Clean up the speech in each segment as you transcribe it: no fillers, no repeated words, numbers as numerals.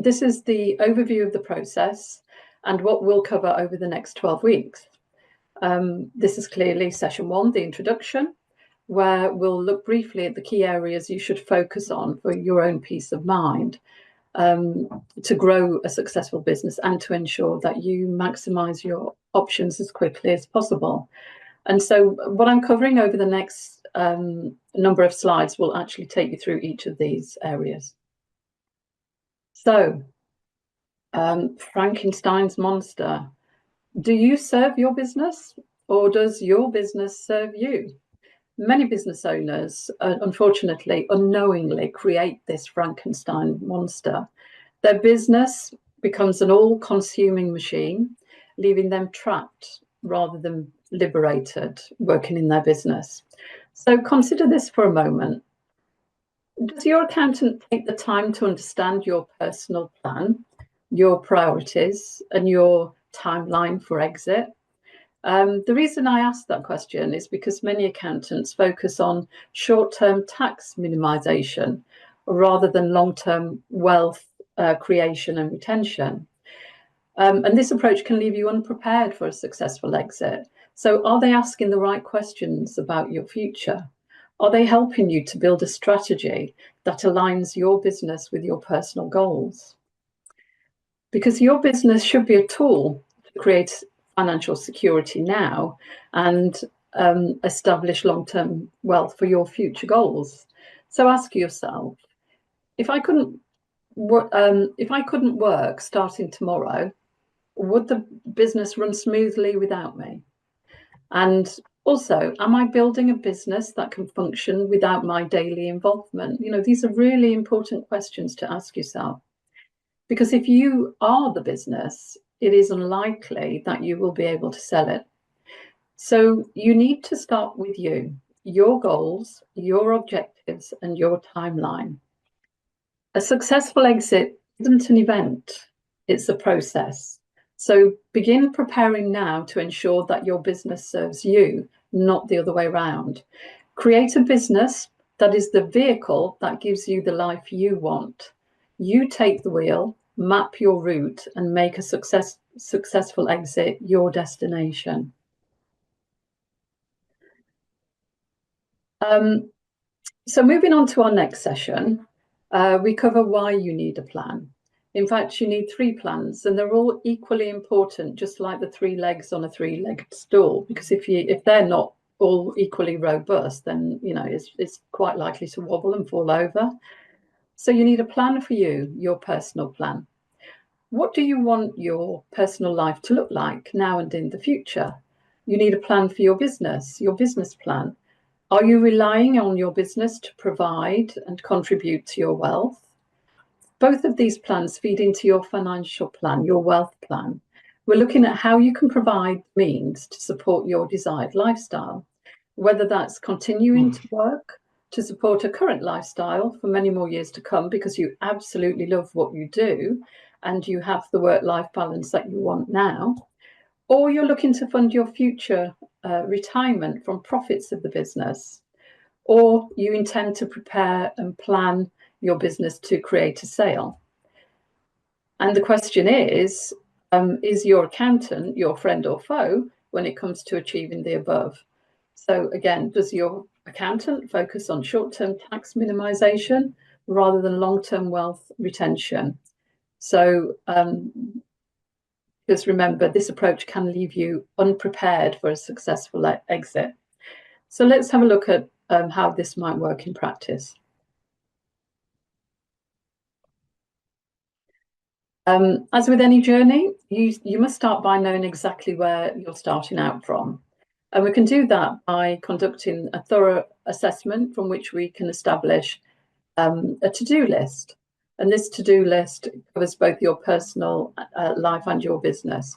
This is the overview of the process and what we'll cover over the next 12 weeks. This is clearly session 1, the introduction, where we'll look briefly at the key areas you should focus on for your own peace of mind, to grow a successful business and to ensure that you maximize your options as quickly as possible. And so what I'm covering over the next number of slides will actually take you through each of these areas. So, Frankenstein's monster. Do you serve your business, or does your business serve you? Many business owners, unfortunately, unknowingly create this Frankenstein monster. Their business becomes an all-consuming machine, leaving them trapped rather than liberated working in their business. So consider this for a moment. Does your accountant take the time to understand your personal plan, your priorities, and your timeline for exit? The reason I ask that question is because many accountants focus on short-term tax minimization rather than long-term wealth creation and retention. And this approach can leave you unprepared for a successful exit. So are they asking the right questions about your future? Are they helping you to build a strategy that aligns your business with your personal goals? Because your business should be a tool to create financial security now and establish long-term wealth for your future goals. So ask yourself, if I couldn't work starting tomorrow, would the business run smoothly without me? And also, am I building a business that can function without my daily involvement? You know, these are really important questions to ask yourself. Because if you are the business, it is unlikely that you will be able to sell it. So you need to start with you, your goals, your objectives, and your timeline. A successful exit isn't an event, it's a process. So begin preparing now to ensure that your business serves you, not the other way around. Create a business that is the vehicle that gives you the life you want. You take the wheel, map your route, and make a successful exit your destination. So moving on to our next session, we cover why you need a plan. In fact, you need 3 plans, and they're all equally important, just like the 3 legs on a 3-legged stool. Because if they're not all equally robust, then it's quite likely to wobble and fall over. So you need a plan for you, your personal plan. What do you want your personal life to look like now and in the future? You need a plan for your business plan. Are you relying on your business to provide and contribute to your wealth? Both of these plans feed into your financial plan, your wealth plan. We're looking at how you can provide means to support your desired lifestyle, whether that's continuing to work to support a current lifestyle for many more years to come because you absolutely love what you do and you have the work-life balance that you want now, or you're looking to fund your future retirement from profits of the business, or you intend to prepare and plan your business to create a sale. And the question is your accountant your friend or foe when it comes to achieving the above? So again, does your accountant focus on short-term tax minimization rather than long-term wealth retention? So just remember, this approach can leave you unprepared for a successful exit. So let's have a look at how this might work in practice. As with any journey, you must start by knowing exactly where you're starting out from. And we can do that by conducting a thorough assessment from which we can establish a to-do list. And this to-do list covers both your personal life and your business.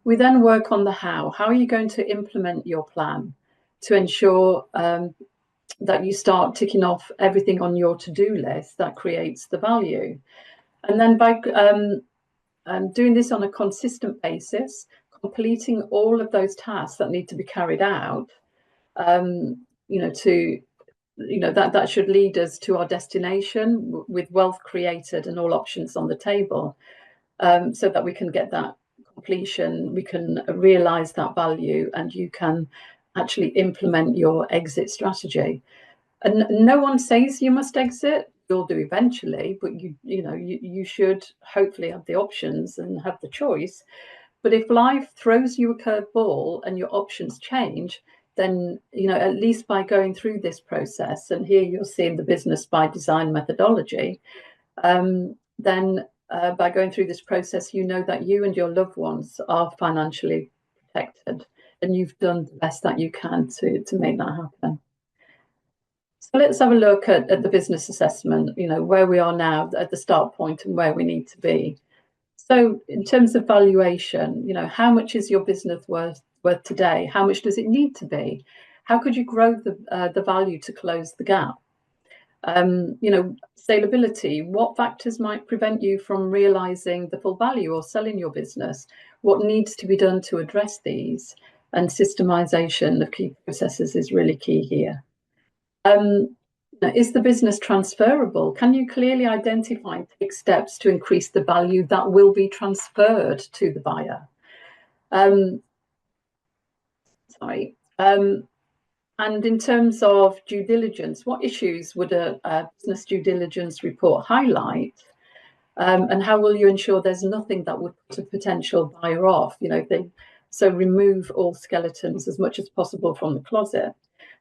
We then work on the how. How are you going to implement your plan to ensure that you start ticking off everything on your to-do list that creates the value? And then by doing this on a consistent basis, completing all of those tasks that need to be carried out, to that should lead us to our destination with wealth created and all options on the table, so that we can get that completion, we can realize that value, and you can actually implement your exit strategy. And no one says you must exit. You'll do eventually, but you should hopefully have the options and have the choice. But if life throws you a curveball and your options change, then at least by going through this process, and here you're seeing the business by design methodology, then by going through this process, you know that you and your loved ones are financially protected, and you've done the best that you can to make that happen. So let's have a look at the business assessment, where we are now at the start point and where we need to be. So in terms of valuation, how much is your business worth today? How much does it need to be? How could you grow the value to close the gap? Saleability, what factors might prevent you from realizing the full value or selling your business? What needs to be done to address these? And systemization of key processes is really key here. Is the business transferable? Can you clearly identify and take steps to increase the value that will be transferred to the buyer? And in terms of due diligence, what issues would a business due diligence report highlight? And how will you ensure there's nothing that would put a potential buyer off? So remove all skeletons as much as possible from the closet.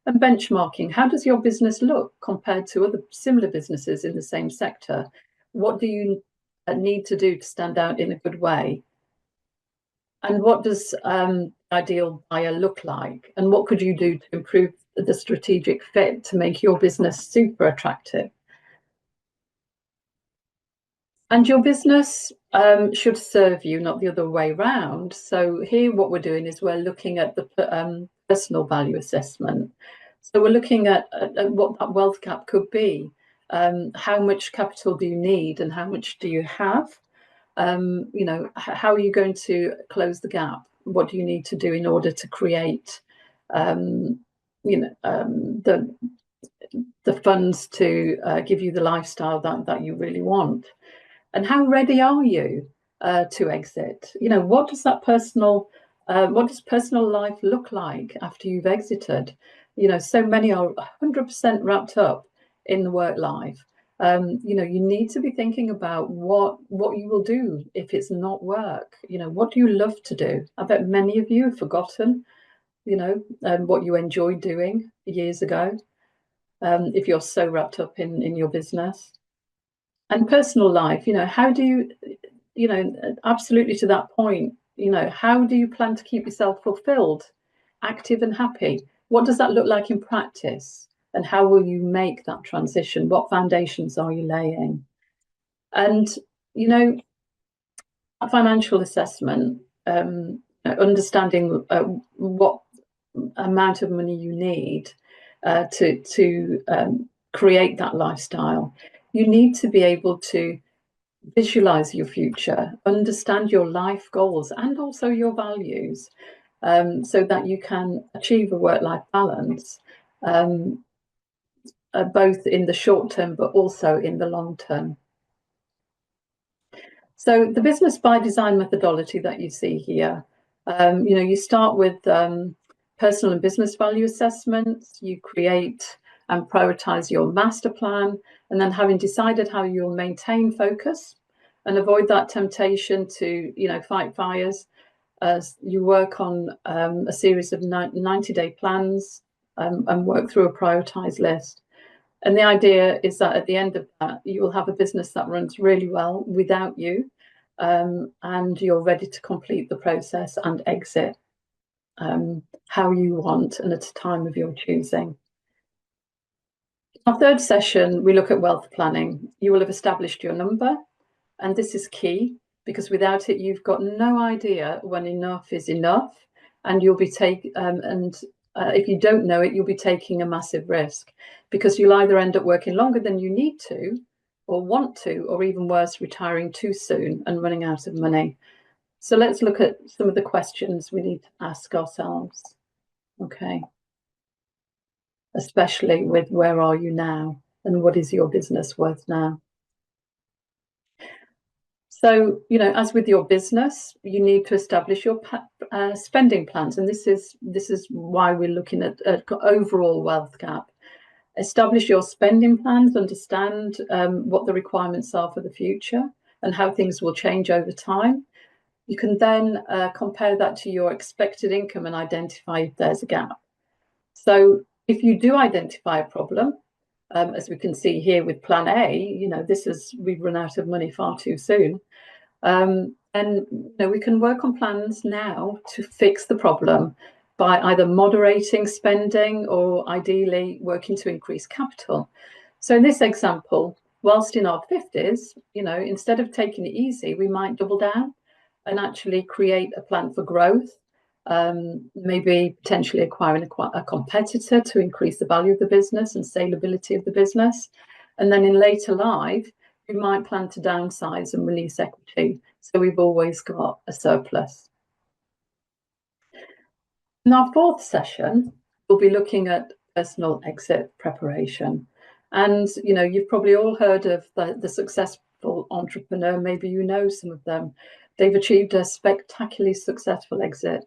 And benchmarking, how does your business look compared to other similar businesses in the same sector? What do you need to do to stand out in a good way? And what does ideal buyer look like? And what could you do to improve the strategic fit to make your business super attractive? And your business should serve you, not the other way around. So here what we're doing is we're looking at the personal value assessment. So we're looking at what that wealth gap could be. How much capital do you need and how much do you have? How are you going to close the gap? What do you need to do in order to create the funds to give you the lifestyle that you really want? And how ready are you to exit? What does personal life look like after you've exited? So many are 100% wrapped up in the work life. You need to be thinking about what you will do if it's not work. What do you love to do? I bet many of you have forgotten, what you enjoyed doing years ago, if you're so wrapped up in your business. And personal life, how do you, absolutely to that point, how do you plan to keep yourself fulfilled, active and happy? What does that look like in practice? And how will you make that transition? What foundations are you laying? And, financial assessment, understanding what amount of money you need to create that lifestyle. You need to be able to visualize your future, understand your life goals and also your values, so that you can achieve a work-life balance, both in the short term but also in the long term. So the business by design methodology that you see here, you start with personal and business value assessments, you create and prioritize your master plan, and then having decided how you'll maintain focus and avoid that temptation to fight fires, as you work on a series of 90-day plans, and work through a prioritized list. And the idea is that at the end of that, you will have a business that runs really well without you, and you're ready to complete the process and exit how you want and at a time of your choosing. Our third session, we look at wealth planning. You will have established your number, and this is key because without it, you've got no idea when enough is enough, and you'll be if you don't know it, you'll be taking a massive risk, because you'll either end up working longer than you need to, or want to, or even worse, retiring too soon and running out of money. So let's look at some of the questions we need to ask ourselves. Okay. especially with where are you now and what is your business worth now. So, as with your business, you need to establish your spending plans, and this is why we're looking at overall wealth gap. Establish your spending plans, understand what the requirements are for the future and how things will change over time. You can then compare that to your expected income and identify if there's a gap. So if you do identify a problem, as we can see here with Plan A, we've run out of money far too soon. And we can work on plans now to fix the problem by either moderating spending or ideally working to increase capital. So in this example, whilst in our 50s, instead of taking it easy, we might double down and actually create a plan for growth, maybe potentially acquiring a competitor to increase the value of the business and saleability of the business. And then in later life, we might plan to downsize and release equity, so we've always got a surplus. In our fourth session, we'll be looking at personal exit preparation. And you've probably all heard of the successful entrepreneur. Maybe you know some of them. They've achieved a spectacularly successful exit,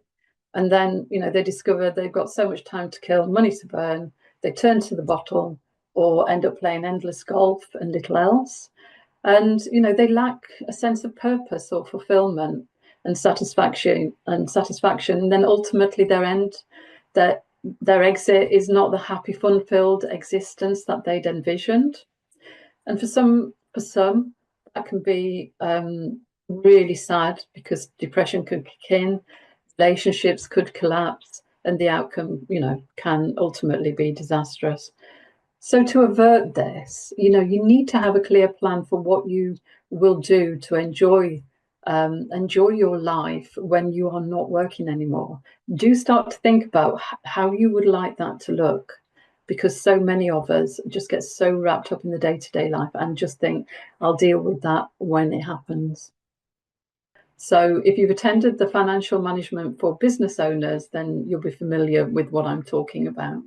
and then they discover they've got so much time to kill, money to burn. They turn to the bottle or end up playing endless golf and little else. And they lack a sense of purpose or fulfillment and satisfaction. And then ultimately their exit is not the happy, fun-filled existence that they'd envisioned. And for some that can be really sad, because depression could kick in, relationships could collapse, and the outcome can ultimately be disastrous. So to avert this, you need to have a clear plan for what you will do to enjoy your life when you are not working anymore. Do start to think about how you would like that to look, because so many of us just get so wrapped up in the day-to-day life and just think, I'll deal with that when it happens. So if you've attended the financial management for business owners, then you'll be familiar with what I'm talking about.